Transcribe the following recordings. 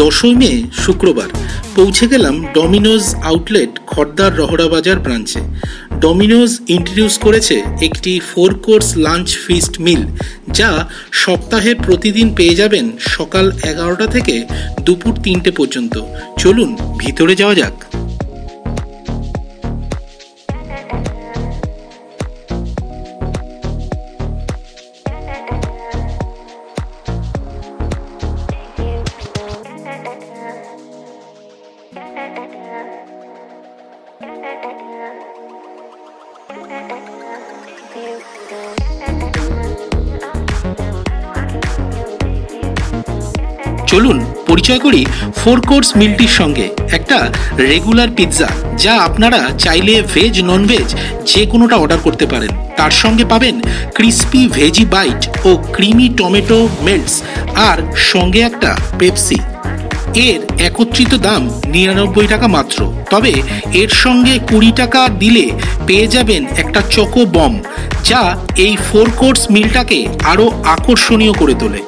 10ই মে শুক্রবার পৌঁছে গেলাম ডমিনোজ আউটলেট খড়দার রহড়াবাজার ব্রাঞ্চে। ডমিনোজ ইন্ট্রোডিউস করেছে একটি 4 কোর্স লাঞ্চ ফিস্ট মিল, যা সপ্তাহের প্রতিদিন পেয়ে যাবেন সকাল 11টা থেকে দুপুর 3টে পর্যন্ত। চলুন ভিতরে যাওয়া যাক। চলুন পরিচয় করি 4 কোর্স মিলটির সঙ্গে। একটা রেগুলার পিৎজা, যা আপনারা চাইলে ভেজ ননভেজ যে কোনোটা অর্ডার করতে পারেন। তার সঙ্গে পাবেন ক্রিস্পি ভেজি বাইট ও ক্রিমি টমেটো মেল্টস, আর সঙ্গে একটা পেপসি। এর একত্রিত দাম 99 টাকা মাত্র। তবে এর সঙ্গে 20 টাকা দিলে পেয়ে যাবেন একটা চকো বম, যা এই 4 কোর্স মিলটাকে আরও আকর্ষণীয় করে তোলে।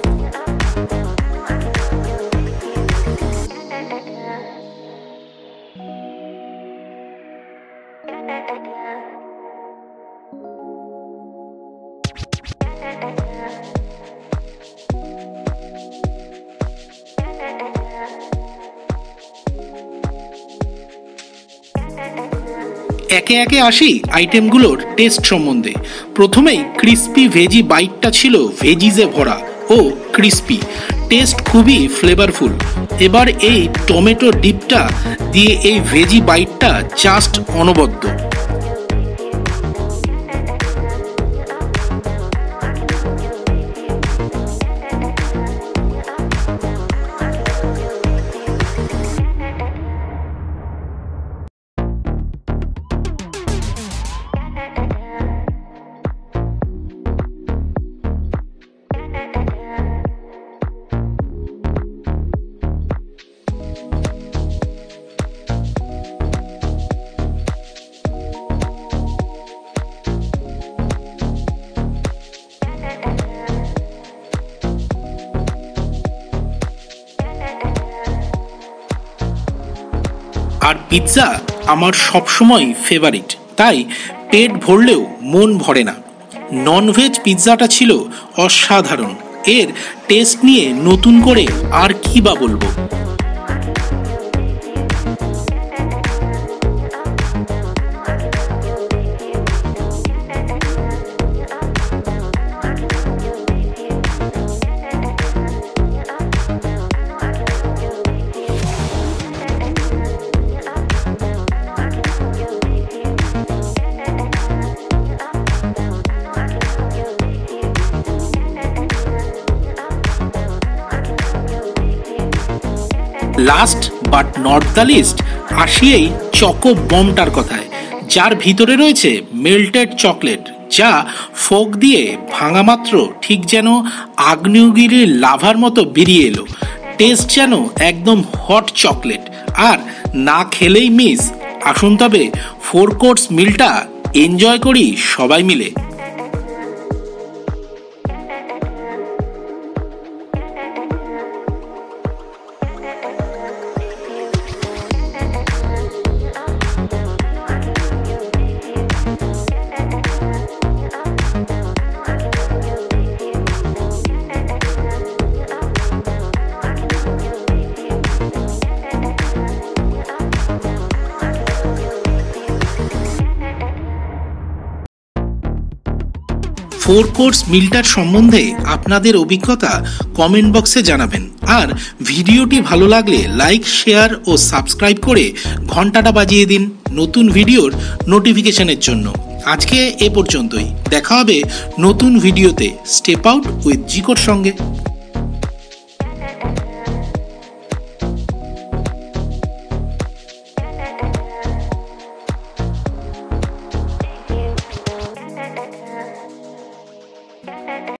একে একে আসি আইটেমগুলোর টেস্ট সম্বন্ধে। প্রথমেই ক্রিস্পি ভেজি বাইটটা ছিল ভেজিজে ভরা ও ক্রিস্পি, টেস্ট খুবই ফ্লেভারফুল। এবার এই টমেটো ডিপটা দিয়ে এই ভেজি বাইটটা জাস্ট অনবদ্য। আর পিৎজা আমার সবসময় ফেভারিট, তাই পেট ভরলেও মন ভরে না। ননভেজ পিৎজাটা ছিল অসাধারণ। এর টেস্ট নিয়ে নতুন করে আর কি বা বলবো। Last but not the least আসি এই চকো বমটার কথায়, যার ভিতরে রয়েছে মেল্টেড চকলেট, যা ফোক দিয়ে ভাঙা মাত্র ঠিক যেন আগ্নেয়গিরির লাভার মতো বেরিয়ে এলো। টেস্ট যেন একদম হট চকলেট, আর না খেলেই মিস। আসুন তবে 4 কোর্স মিলটা এনজয় করি সবাই মিলে। ফোর কোর্স মিলটার সম্বন্ধে আপনাদের অভিজ্ঞতা কমেন্ট বক্সে জানাবেন। আর ভিডিওটি ভালো লাগলে লাইক, শেয়ার ও সাবস্ক্রাইব করে ঘন্টাটা বাজিয়ে দিন নতুন ভিডিওর নোটিফিকেশনের জন্য। আজকে এ পর্যন্তই, দেখা হবে নতুন ভিডিওতে। স্টেপ আউট উইথ জিকোর সঙ্গে।